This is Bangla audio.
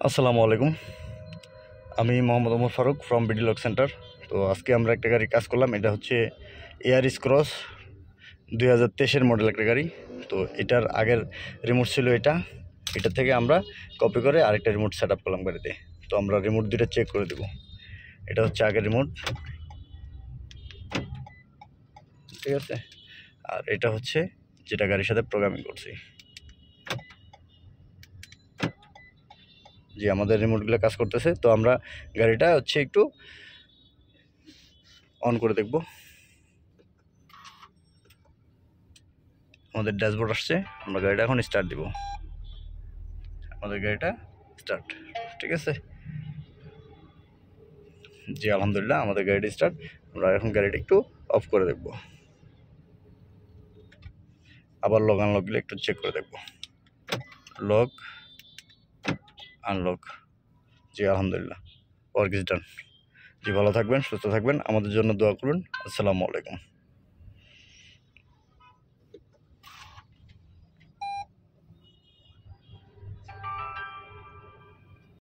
আসসালামু আলাইকুম। আমি Mohammad Omar Faruk from BD lock centre. তো আজকে আমরা একটা গাড়ি কাজ করলাম। এটা হচ্ছে এয়ারিস ক্রস 2023-এর মডেল একটা গাড়ি। তো এটার আগের রিমোট ছিল এটা থেকে আমরা কপি করে আরেকটা রিমোট সেট আপ করলাম গাড়িতে। তো আমরা রিমোট দুটো চেক করে দেব। এটা হচ্ছে আগের রিমোট, ঠিক আছে। আর এটা হচ্ছে যেটা গাড়ির সাথে প্রোগ্রামিং করছি। যে আমাদের রিমোটগুলো কাজ করতেছে। তো আমরা গাড়িটা হচ্ছে একটু অন করে দেখব। আমাদের ড্যাশবোর্ড আসছে, আমরা গাড়িটা এখন স্টার্ট দিব। আমাদের গাড়িটা স্টার্ট, ঠিক আছে। জি আলহামদুলিল্লাহ, আমাদের গাড়িটা স্টার্ট। আমরা এখন গাড়িটা একটু অফ করে দেখব, আবার লক আনলকগুলো একটু চেক করে দেখব। লক আনলক, জি আলহামদুলিল্লাহ, ওয়ার্ক ইজ ডান। জি ভালো থাকবেন, সুস্থ থাকবেন, আমাদের জন্য দোয়া করুন। আসসালামু আলাইকুম।